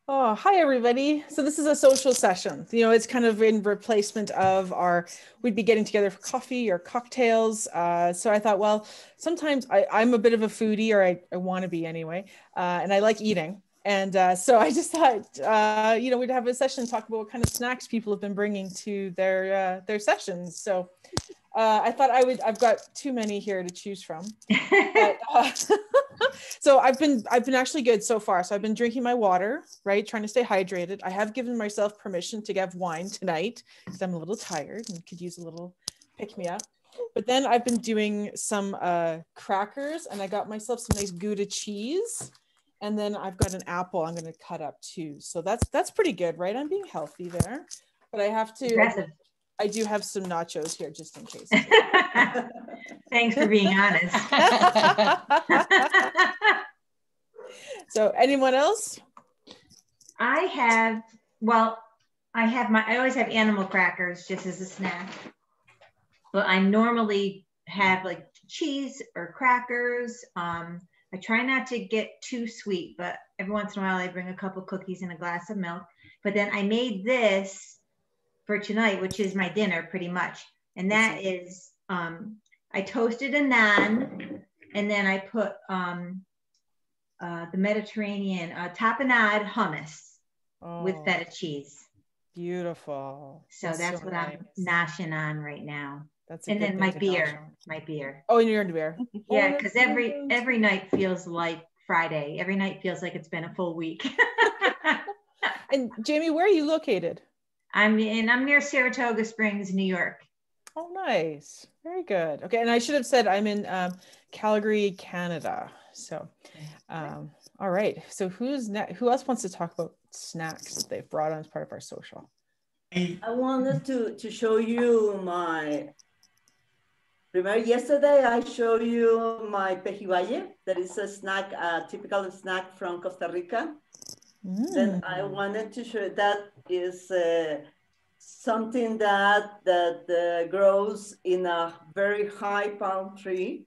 Oh, hi everybody. So this is a social session. You know, it's kind of in replacement of we'd be getting together for coffee or cocktails. So I thought, well, sometimes I'm a bit of a foodie, or I want to be anyway, and I like eating. And so I just thought, you know, we'd have a session, talk about what kind of snacks people have been bringing to their sessions. So I thought I've got too many here to choose from. But, so I've been actually good so far. So I've been drinking my water, right? Trying to stay hydrated. I have given myself permission to have wine tonight because I'm a little tired and could use a little pick me up. But then I've been doing some crackers, and I got myself some nice Gouda cheese. And then I've got an apple I'm going to cut up too. So that's pretty good, right? I'm being healthy there. But I have to, Impressive. I do have some nachos here just in case. Thanks for being honest. So anyone else? I always have animal crackers just as a snack. But I normally have like cheese or crackers. I try not to get too sweet, but every once in a while I bring a couple cookies and a glass of milk. But then I made this for tonight, which is my dinner pretty much. And that is, I toasted a naan, and then I put the Mediterranean tapenade hummus with feta cheese. Beautiful. So that's what nice. I'm noshing on right now. That's and then my beer. Oh, and you're into beer. Yeah, because every night feels like Friday. Every night feels like it's been a full week. And Jamie, where are you located? I'm near Saratoga Springs, New York. Oh, nice. Very good. Okay, and I should have said I'm in Calgary, Canada. So, all right. So who else wants to talk about snacks that they've brought on as part of our social? I wanted to show you remember yesterday I showed you my pejibaye. That is a snack, a typical snack from Costa Rica. Then I wanted to show that is something that grows in a very high palm tree,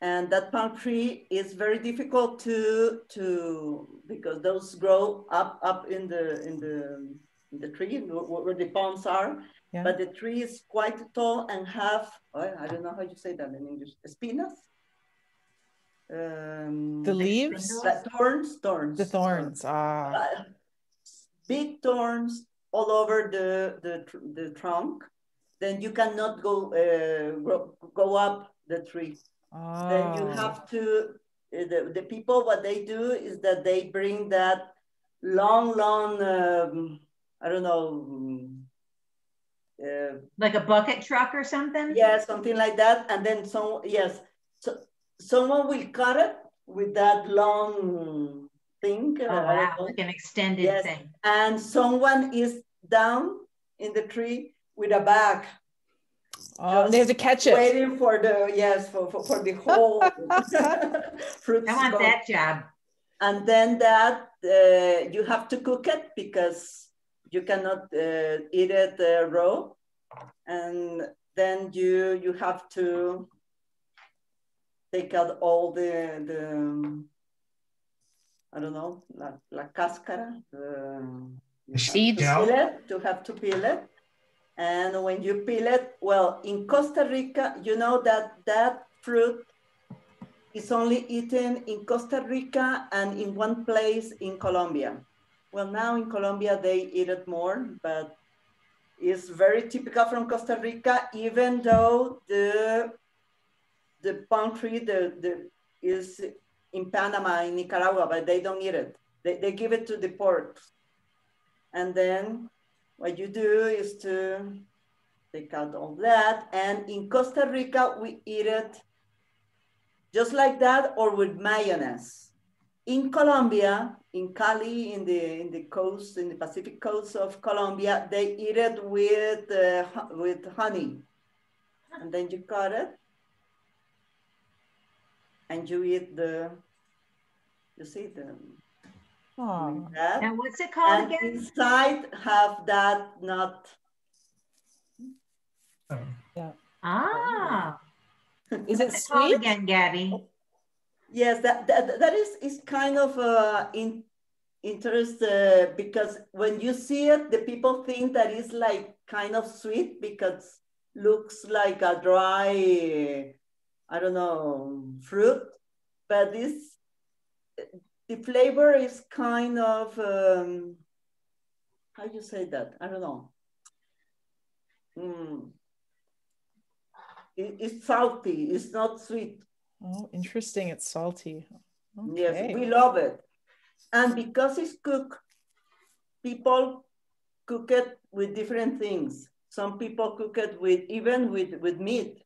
and that palm tree is very difficult to because those grow up in the tree where the palms are. Yeah. But the tree is quite tall and have I don't know how you say that in English. Espinas. The leaves? Thorns. The thorns. Big thorns all over the trunk. Then you cannot go up the tree. Then you have to, the people, what they do is that they bring that long, I don't know. Like a bucket truck or something? Yeah, something like that. And then someone will cut it with that long thing. Oh, wow, like an extended thing. And someone is down in the tree with a bag. Oh, they have to catch it. Waiting for the, for the whole fruit. I want that job. And then you have to cook it because you cannot eat it raw. And then you have to take out all the I don't know, la cáscara. Seeds. To have to peel it. And when you peel it, well, in Costa Rica, you know that fruit is only eaten in Costa Rica and in one place in Colombia. Well, now in Colombia, they eat it more, but it's very typical from Costa Rica, even though the palm tree is in Panama, in Nicaragua, but they don't eat it. They give it to the pork. And then what you do is to take out all that. And in Costa Rica, we eat it just like that or with mayonnaise. In Colombia, in Cali, in the coast, in the Pacific coast of Colombia, they eat it with honey. And then you cut it and you eat you see the, that. And what's it called and again? Inside have that nut. Yeah. Ah. Is it sweet again, Gabby? Yes, that is kind of interested because when you see it, the people think that it's like kind of sweet because looks like a dry, I don't know, fruit, but the flavor is kind of, how you say that? I don't know. It's salty, it's not sweet. Oh, interesting. It's salty. Okay. Yes, we love it. And because it's cooked, people cook it with different things. Some people cook it even with meat.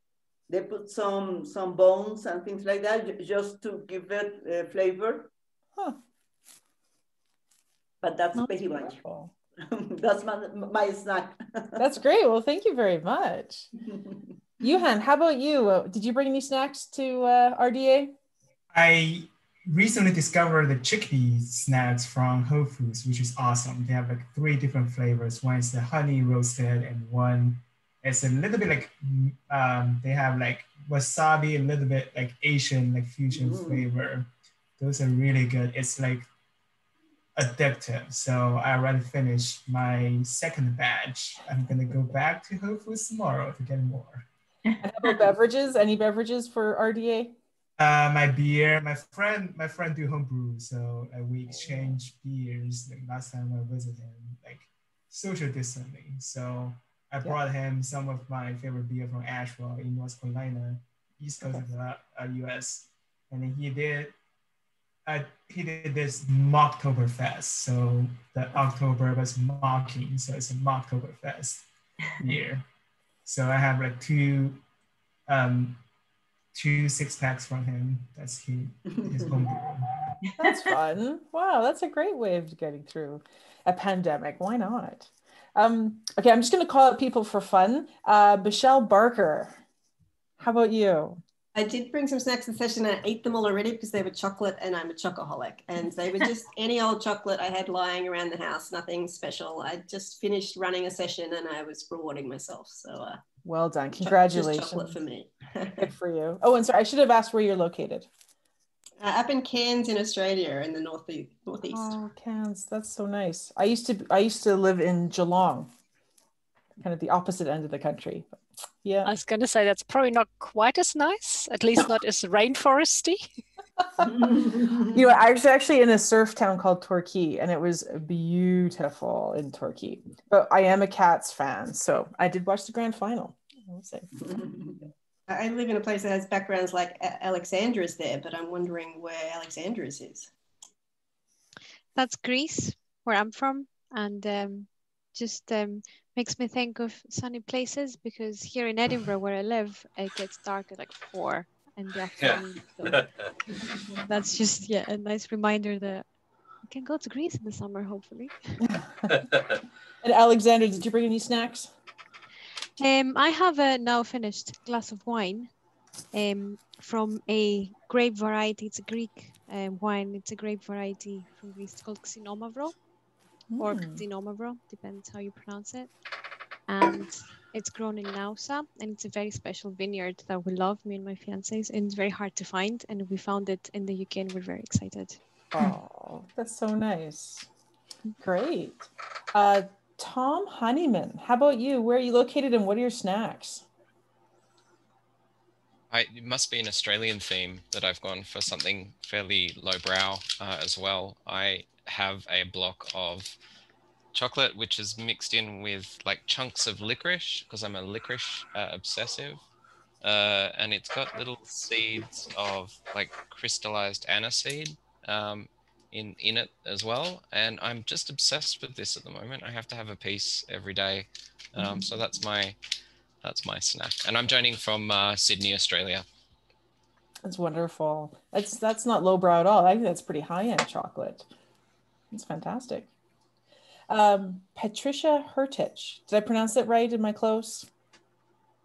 They put some bones and things like that just to give it flavor. Huh. But that's Wonderful. That's my snack. That's great. Well, thank you very much. Johan, how about you? Did you bring any snacks to RDA? I recently discovered the chickpea snacks from Whole Foods, which is awesome. They have like 3 different flavors. One is the honey roasted, and one is a little bit like they have like wasabi, a little bit like Asian like fusion flavor. Those are really good. It's like addictive. So I already finished my second batch. I'm gonna go back to Whole Foods tomorrow to get more. And how about beverages? Any beverages for RDA? My beer, my friend do homebrew, so we exchange beers. Like last time I visited him, like social distancing. So I brought him some of my favorite beer from Asheville in North Carolina, east coast of the U.S. And then he did this Mocktoberfest. So the October was mocking, so it's a Mocktoberfest beer. So I have like two 6-packs from him. That's his homebrew. That's fun. Wow, that's a great way of getting through a pandemic. Why not? Okay, I'm just going to call out people for fun. Michelle Barker, how about you? I did bring some snacks in the session. I ate them all already because they were chocolate and I'm a chocoholic. And they were just any old chocolate I had lying around the house, nothing special. I just finished running a session and I was rewarding myself. So well done. Congratulations. Just chocolate for me. Good for you. Oh, and sorry, I should have asked where you're located. Up in Cairns in Australia in the northeast. Oh, Cairns. That's so nice. I used to live in Geelong, kind of the opposite end of the country. Yeah. I was going to say that's probably not quite as nice, at least not as rainforesty. You know, I was actually in a surf town called Torquay, and it was beautiful in Torquay. But I am a Cats fan, so I did watch the grand final. I will say. I live in a place that has backgrounds like Alexandra's there, but I'm wondering where Alexandra's is. That's Greece, where I'm from, and just makes me think of sunny places because here in Edinburgh, where I live, it gets dark at like 4 in the afternoon. So that's just a nice reminder that we can go to Greece in the summer, hopefully. And Alexandra, did you bring any snacks? I have a now finished glass of wine from a grape variety. It's a Greek wine. It's a grape variety from Greece. It's called Xinomavro or Xinomavro, depends how you pronounce it. And it's grown in Nausa, and it's a very special vineyard that we love, me and my fiancés, and it's very hard to find. And we found it in the UK, and we're very excited. Oh, that's so nice. Great. Tom Honeyman, how about you? Where are you located and what are your snacks? It must be an Australian theme that I've gone for something fairly lowbrow as well. I have a block of chocolate which is mixed in with like chunks of licorice because I'm a licorice obsessive, and it's got little seeds of like crystallized aniseed in it as well, and I'm just obsessed with this at the moment. I have to have a piece every day, so that's my snack, and I'm joining from Sydney, Australia. That's wonderful. That's not lowbrow at all. I think that's pretty high-end chocolate. It's fantastic. Patricia Hertich, did I pronounce that right? Am I close?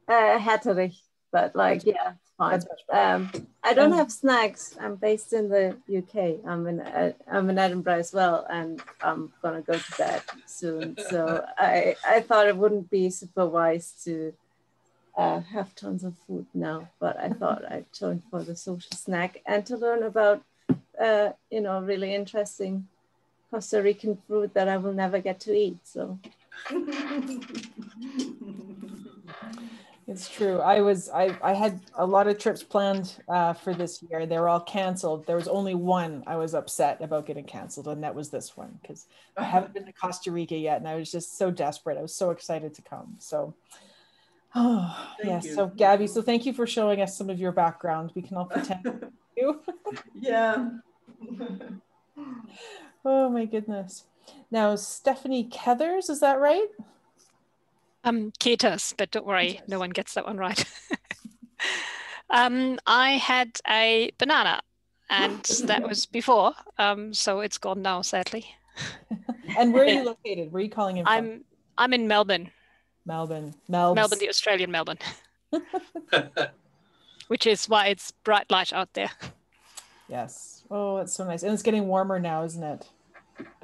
Hatterich, but like, yeah, it's fine. I don't have snacks. I'm based in the UK. I'm in Edinburgh as well, and I'm gonna go to bed soon. So I thought it wouldn't be super wise to have tons of food now, but I thought I'd join for the social snack and to learn about, really interesting Costa Rican fruit that I will never get to eat. So It's true. I had a lot of trips planned for this year. They were all canceled. There was only one I was upset about getting canceled, and that was this one, because I haven't been to Costa Rica yet, and I was just so desperate. I was so excited to come. So, Thank you. So Gabby, so thank you for showing us some of your background. We can all pretend you. Yeah. Oh my goodness. Now, Stephanie Keathers, is that right? Ketas, but don't worry, no one gets that one right. I had a banana, and that was before, so it's gone now, sadly. And where are you located? Where are you calling in from? I'm in Melbourne. Melbourne, the Australian Melbourne, which is why it's bright light out there. Yes. Oh, it's so nice. And it's getting warmer now, isn't it?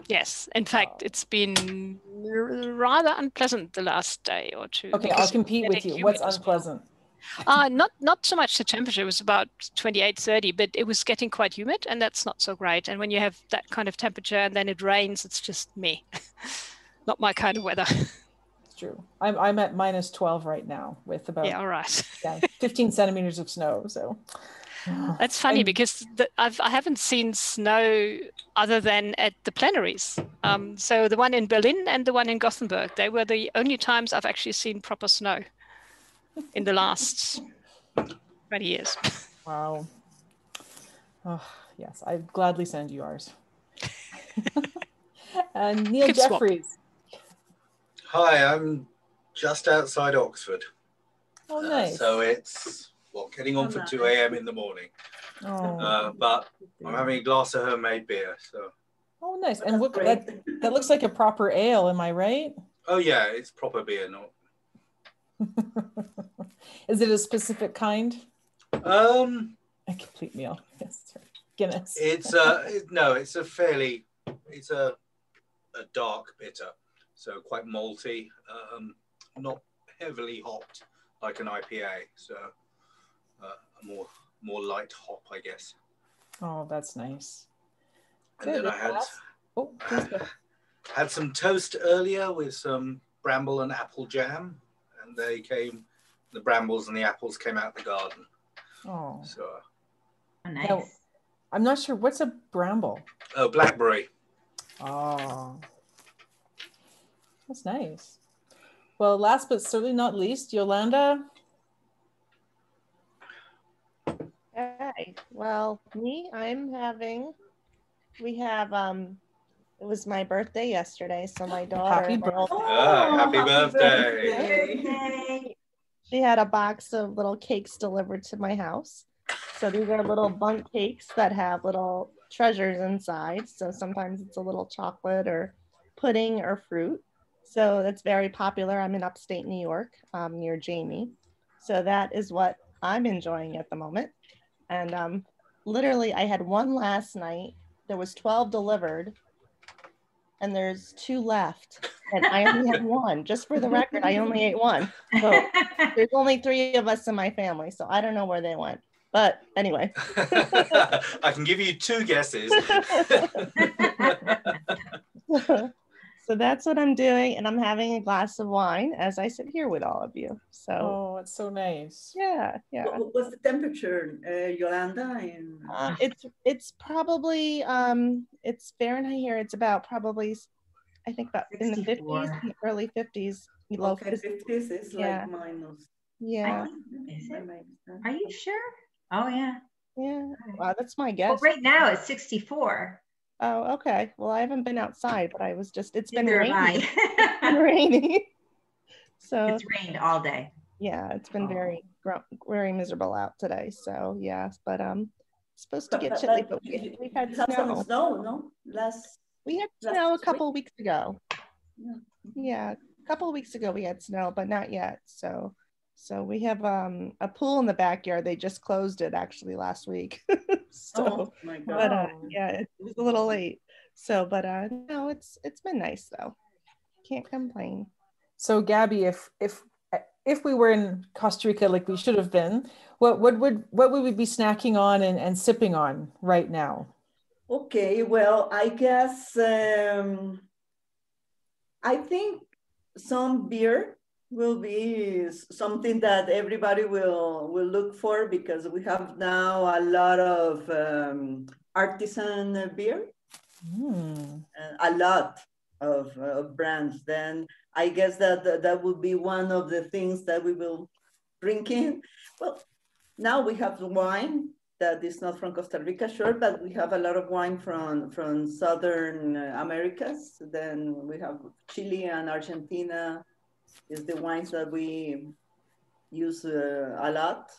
Yes. In fact, it's been rather unpleasant the last day or two. Okay, I'll compete with you. What's unpleasant? Not so much the temperature. It was about 28, 30, but it was getting quite humid, and that's not so great. And when you have that kind of temperature and then it rains, it's just me. Not my kind of weather. It's true. I'm at minus 12 right now with about all right. 15 centimeters of snow. So that's funny because I haven't seen snow other than at the plenaries. So the one in Berlin and the one in Gothenburg, they were the only times I've actually seen proper snow in the last 20 years. Wow. Oh, yes, I'd gladly send you ours. And Neil Jeffries. Hi, I'm just outside Oxford. Oh, nice. So it's, getting on for 2 a.m. in the morning. Oh. But I'm having a glass of homemade beer. So. Oh, nice. And what, that looks like a proper ale, am I right? Oh, yeah, it's proper beer, not. Is it a specific kind? A complete meal. Yes, Guinness. It's it's a dark bitter, so quite malty, not heavily hopped like an IPA, so a more light hop, I guess. Oh, that's nice. And then I had some toast earlier with some bramble and apple jam, and the brambles and the apples came out the garden. Oh, so nice. Now, I'm not sure, what's a bramble? Oh, blackberry. Oh, that's nice. Well, last but certainly not least, Yolanda. Hi. Well, we have it was my birthday yesterday, so my daughter. Happy birthday. She had a box of little cakes delivered to my house. So these are little bundt cakes that have little treasures inside. So sometimes it's a little chocolate or pudding or fruit. So that's very popular. I'm in upstate New York, near Jamie. So that is what I'm enjoying at the moment. And literally I had one last night. There was 12 delivered and there's 2 left. And I only have one. Just for the record, I only ate one. So there's only 3 of us in my family. So I don't know where they went. But anyway. I can give you 2 guesses. So that's what I'm doing. And I'm having a glass of wine as I sit here with all of you. So. Oh, it's so nice. Yeah. What's the temperature, Yolanda? It's probably, it's Fahrenheit here. It's about probably, I think about 64. In the 50s, in the early 50s. Low 50s is like minus. Yeah. Are you sure? Oh, yeah. Yeah. Wow, that's my guess. Well, right now it's 64. Oh, okay. Well, I haven't been outside, but it's been Neither rainy. It's been rainy. So it's rained all day. Yeah, it's been very miserable out today. So yeah, but it's supposed to get chilly, but we've had snow. No? We had snow a couple of weeks ago. Yeah, a couple of weeks ago we had snow, but not yet. So we have a pool in the backyard. They just closed it actually last week. Oh my God. But yeah, it was a little late. So, but no, it's been nice though. Can't complain. So Gabby, if we were in Costa Rica like we should have been, what would we be snacking on and sipping on right now? Okay, well, I guess I think some beer will be something that everybody will look for, because we have now a lot of artisan beer, a lot of brands. Then I guess that would be one of the things that we will drink in. Well, now we have the wine that is not from Costa Rica, sure, but we have a lot of wine from Southern Americas. Then we have Chile and Argentina is the wines that we use a lot.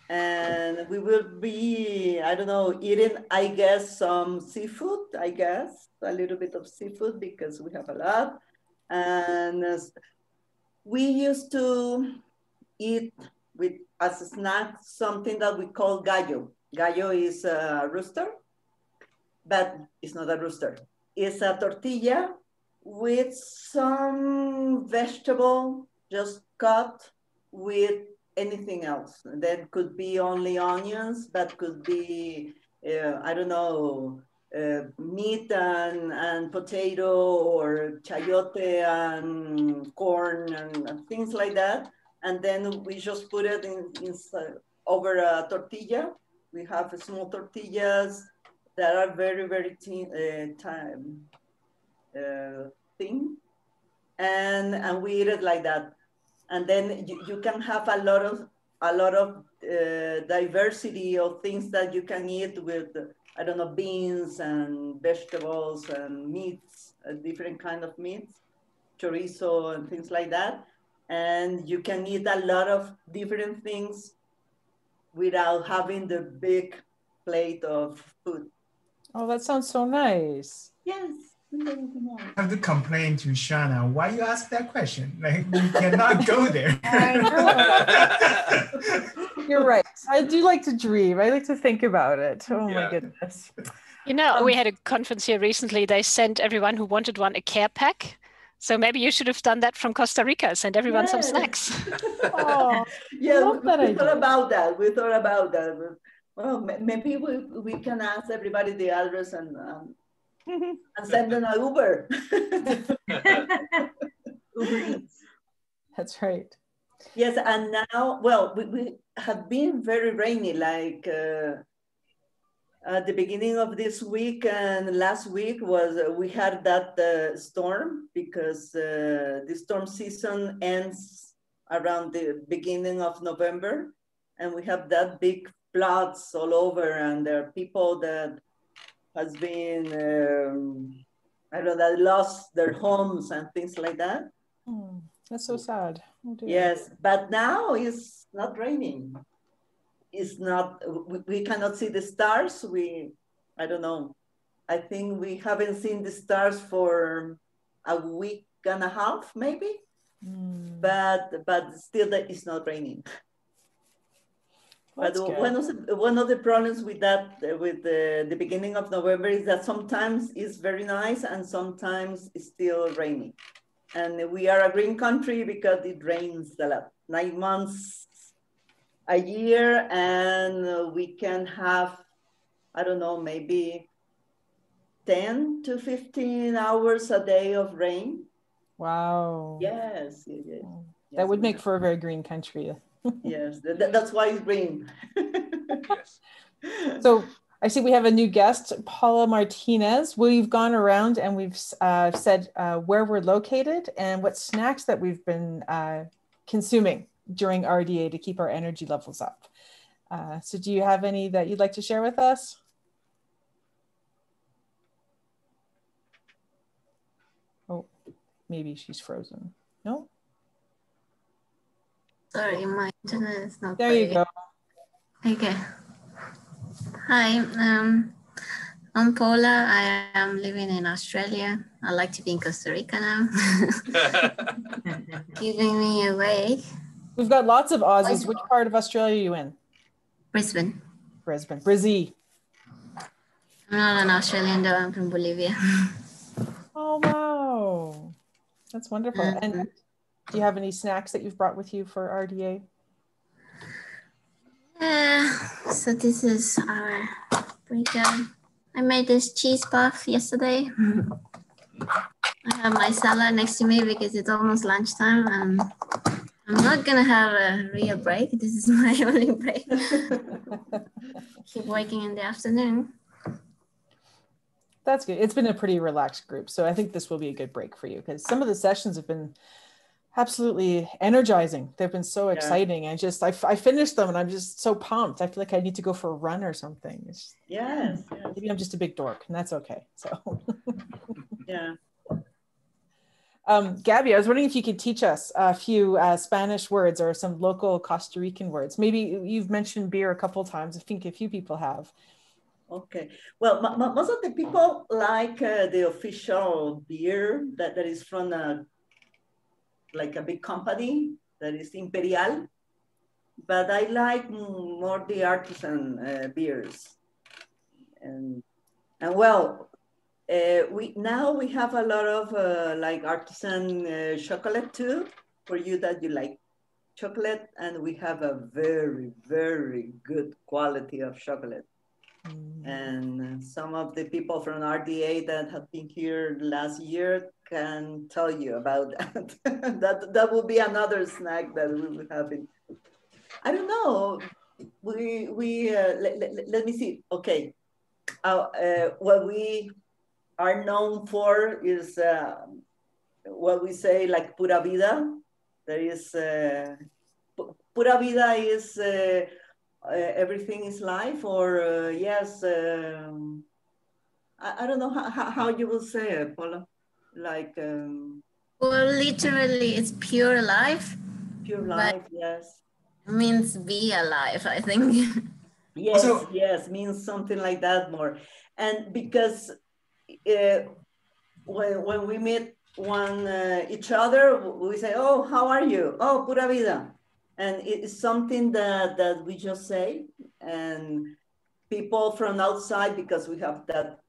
And we will be, I don't know, eating, I guess, some seafood, I guess, a little bit of seafood because we have a lot. And we used to eat with as a snack something that we call gallo. Gallo is a rooster, but it's not a rooster. It's a tortilla with some vegetable just cut with anything else. That could be only onions, but could be, I don't know, meat and potato, or chayote and corn and things like that. And then we just put it in over a tortilla. We have small tortillas that are very, very thin, and we eat it like that. And then you can have a lot of diversity of things that you can eat with, I don't know, beans and vegetables and meats, different kind of meats, chorizo and things like that. And you can eat a lot of different things without having the big plate of food. Oh, that sounds so nice. Yes. I have to complain to Shana. Why you ask that question? Like, we cannot go there. I know. You're right. I do like to dream. I like to think about it. Oh my goodness. You know, we had a conference here recently. They sent everyone who wanted one a care pack. So maybe you should have done that from Costa Rica. Send everyone some snacks. Oh, yeah, we thought about that. We thought about that. Well, maybe we can ask everybody the address and send them an Uber. Uber Eats. That's right. Yes, and now, well, we have been very rainy, like at the beginning of this week and last week we had that storm, because the storm season ends around the beginning of November, and we have that big floods all over, and there are people that has been, I don't know, that lost their homes and things like that. That's so sad. Oh, yes, but now it's not raining. It's not, we cannot see the stars. I don't know. I think we haven't seen the stars for a week and a half, maybe. But still that it's not raining. But one of the problems with that, with the beginning of November, is that sometimes it's very nice and sometimes it's still rainy. And we are a green country because it rains a lot, 9 months a year, and we can have, I don't know, maybe 10 to 15 hours a day of rain. Wow. Yes. That would make for a very green country. Yes, that's why it's green. Yes. So I see we have a new guest, Paula Martinez. We've gone around and we've said where we're located and what snacks that we've been consuming during RDA to keep our energy levels up. So do you have any that you'd like to share with us? Oh, maybe she's frozen. No? Sorry, my internet is not there. You go. Okay. Hi, I'm Paula. I am living in Australia. I like to be in Costa Rica now. Giving me away. We've got lots of Aussies. Which part of Australia are you in? Brisbane. Brizzy. I'm not an Australian though, I'm from Bolivia. Oh, wow. That's wonderful. And do you have any snacks that you've brought with you for RDA? So this is our burrito. I made this cheese puff yesterday. I have my salad next to me because it's almost lunchtime and I'm not gonna have a real break. This is my only break. Keep working in the afternoon. That's good. It's been a pretty relaxed group. So I think this will be a good break for you because some of the sessions have been absolutely energizing. They've been so exciting. I finished them and I'm just so pumped. I feel like I need to go for a run or something. Yes. Maybe I'm just a big dork and that's okay. So yeah. Gabby, I was wondering if you could teach us a few Spanish words or some local Costa Rican words. Maybe you've mentioned beer a couple of times. I think a few people have. Okay. Well, most of the people like the official beer that is from like a big company that is Imperial, but I like more the artisan beers. And well, we have a lot of like artisan chocolate too, for you that you like chocolate, and we have a very, very good quality of chocolate. And some of the people from RDA that have been here last year can tell you about that. that will be another snack that we will have in. I don't know. Let me see. Okay. What we are known for is what we say like pura vida. There is pura vida is everything is life, or yes. I don't know how you will say it, Paula. Like. Well, literally, it's pure life. Pure life, yes. It means be alive, I think. Yes, yes, means something like that more. And because when we meet each other, we say, "Oh, how are you? Oh, pura vida," and it's something that we just say. And people from outside, because we have that,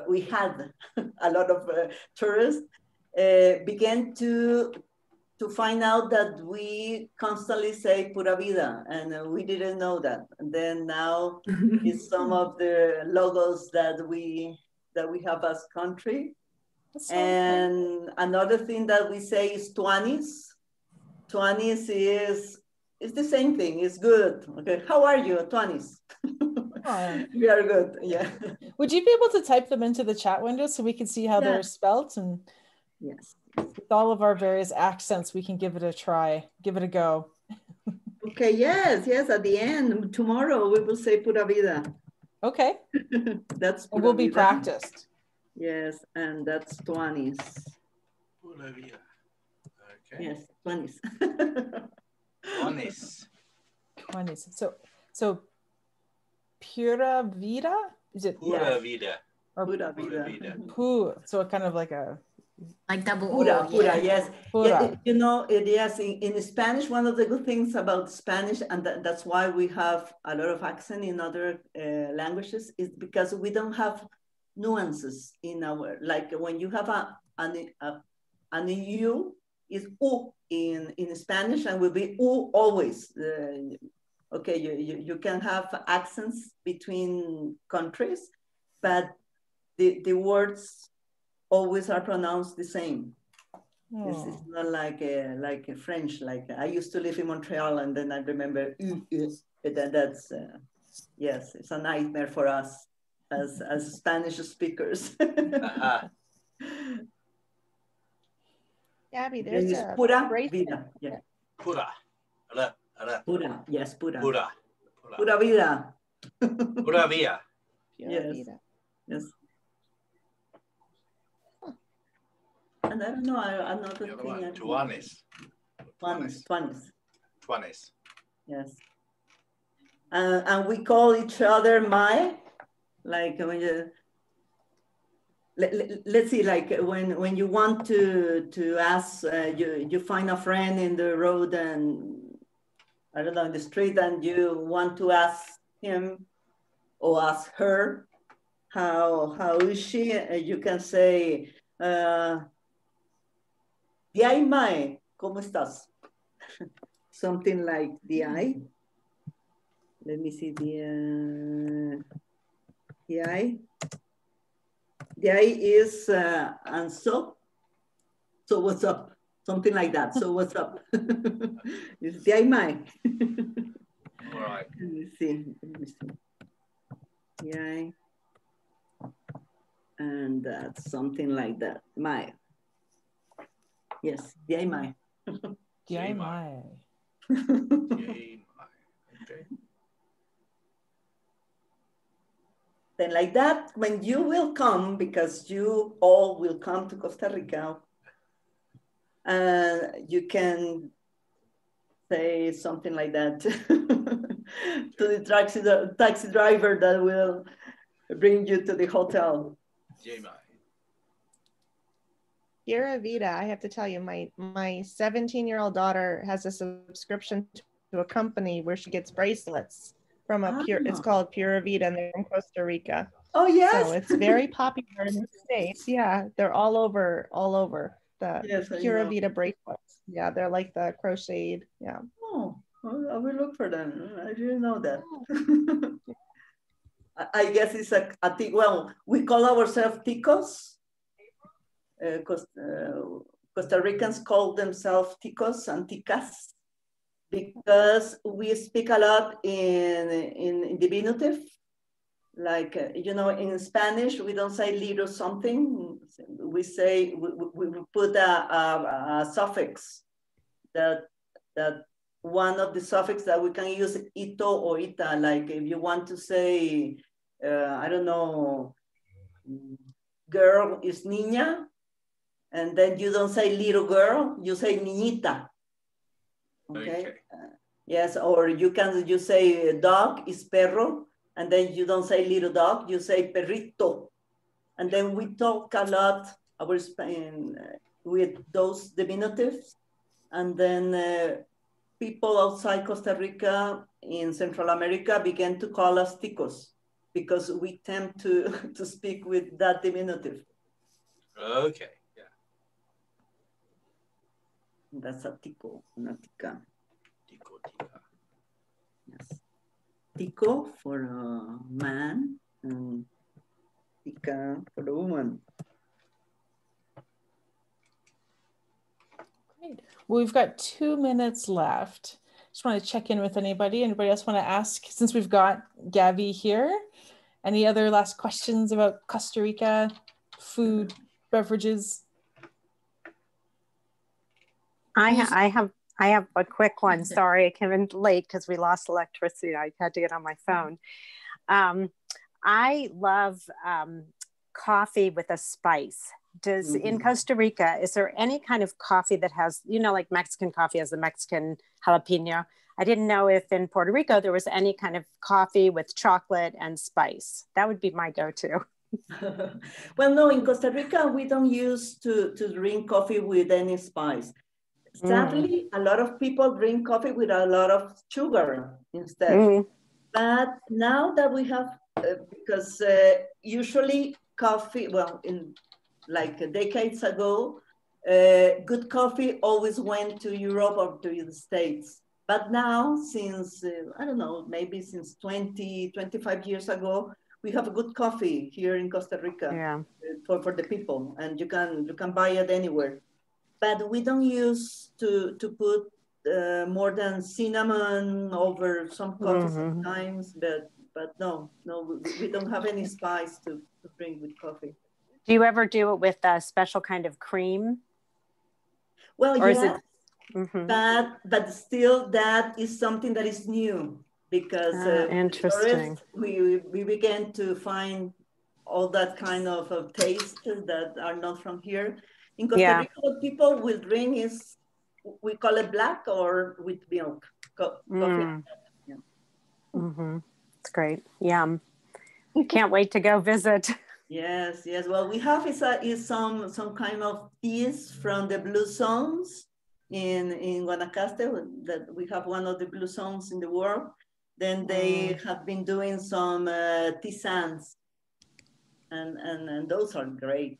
we had a lot of tourists, began to find out that we constantly say pura vida, and we didn't know that. And then now it's some of the logos that we have as country. And another thing that we say is tuanis. Tuanis is the same thing. It's good. Okay, how are you, tuanis? We are good. Yeah. Would you be able to type them into the chat window so we can see how they're spelt? And yes, with all of our various accents, we can give it a try, give it a go. Okay. Yes. At the end, tomorrow we will say pura vida. Okay. That's pura will be vida. practiced. Yes, and that's tuanis. Pura vida. Okay. Yes, tuanis. Tuanis. So pura vida? Is it pura vida? Or pura vida. So kind of like a double pura, yes. Pura. You know, yes, in Spanish, one of the good things about Spanish, and that's why we have a lot of accent in other languages, is because we don't have nuances in our, like when you have an U is U in Spanish, and will be U always. Okay, you can have accents between countries, but the words always are pronounced the same. It's not like a French. Like I used to live in Montreal, and then I remember that's yes, it's a nightmare for us as Spanish speakers. Gabby, there's a pura vida. Yeah. Pura. Pura. Yes, pura. Pura. Pura vida. Pura vida. Yes. Yes. And I don't know, another thing. Tuanis. Tuanis. Yes. And we call each other my, like when you, let's see, like when you want to ask, you find a friend in the road, and I don't know, in the street, and you want to ask him or ask her, how is she? You can say, Diay Mae, ¿cómo estás? Something like Diay. Let me see, Diay. the I is and so what's up? Something like that. So what's up? It's the I my. All right. Let me see. The I. And that's something like that. My. Yes, the I my. The I my. Okay. Then like that, when you will come, because you all will come to Costa Rica, you can say something like that to the taxi driver that will bring you to the hotel. Pura Vida, I have to tell you, my 17-year-old daughter has a subscription to a company where she gets bracelets from it's called Pura Vida, and they're from Costa Rica. Oh yes. So it's very popular in the States. Yeah, they're all over the Pura Vida bracelets. Yeah, they're like the crocheted. Yeah. Oh, I will look for them. I didn't know that. I guess it's well, we call ourselves ticos. Costa Ricans call themselves ticos and ticas because we speak a lot in diminutive. Like, in Spanish, we don't say little something. We say, we put a suffix that one of the suffix that we can use ito or ita. Like if you want to say, I don't know, girl is niña, and then you don't say little girl, you say niñita. Okay. Yes, or you say dog is perro, and then you don't say little dog, you say perrito. And then we talk a lot with those diminutives. And then people outside Costa Rica in Central America began to call us ticos because we tend to speak with that diminutive. Okay, yeah. That's a tico, not tica. Tico, tica. Yes. Tico for a man and tica for a woman. Great. Well, we've got 2 minutes left. Just want to check in with anybody. Anybody else want to ask, since we've got Gabby here? Any other last questions about Costa Rica, food, beverages? I have a quick one. Sorry, I came in late because we lost electricity. I had to get on my phone. I love coffee with a spice. In Costa Rica, is there any kind of coffee that has, like Mexican coffee has the Mexican jalapeno? I didn't know if in Puerto Rico there was any kind of coffee with chocolate and spice. That would be my go-to. Well, no, in Costa Rica, we don't use to drink coffee with any spice. Sadly, a lot of people drink coffee with a lot of sugar instead. But now that we have, because usually coffee, well, in like decades ago, good coffee always went to Europe or to the States. But now, since, I don't know, maybe since 25 years ago, we have a good coffee here in Costa Rica for the people, and you can buy it anywhere. But we don't use to put more than cinnamon over some coffee sometimes, but no, we don't have any spice to drink with coffee. Do you ever do it with a special kind of cream? Well, yes, but still that is something that is new because interesting. We began to find all that kind of taste that are not from here. In Costa Rica, what people will drink is, we call it black or with milk. Coffee. It's great. Yum. Can't wait to go visit. Yes. Well, we have is some kind of teas from the blue zones in Guanacaste. That we have one of the blue zones in the world. Then they have been doing some tisanes, and those are great.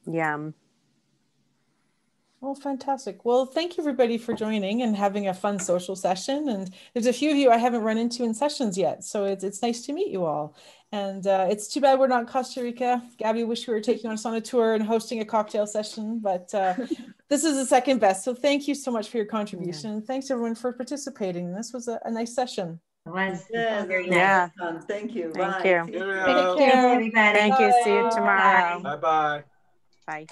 Yum. Oh, fantastic. Well, thank you everybody for joining and having a fun social session. And there's a few of you I haven't run into in sessions yet. So it's nice to meet you all. And it's too bad we're not in Costa Rica. Gabby, wish we were taking us on a tour and hosting a cocktail session, but this is the second best. So thank you so much for your contribution. And thanks everyone for participating. This was a nice session. It was. Yeah, Very Yeah. nice. Thank you. Thank Bye. you. Take care. everybody. Thank you. See you Bye. tomorrow. Bye-bye. Bye.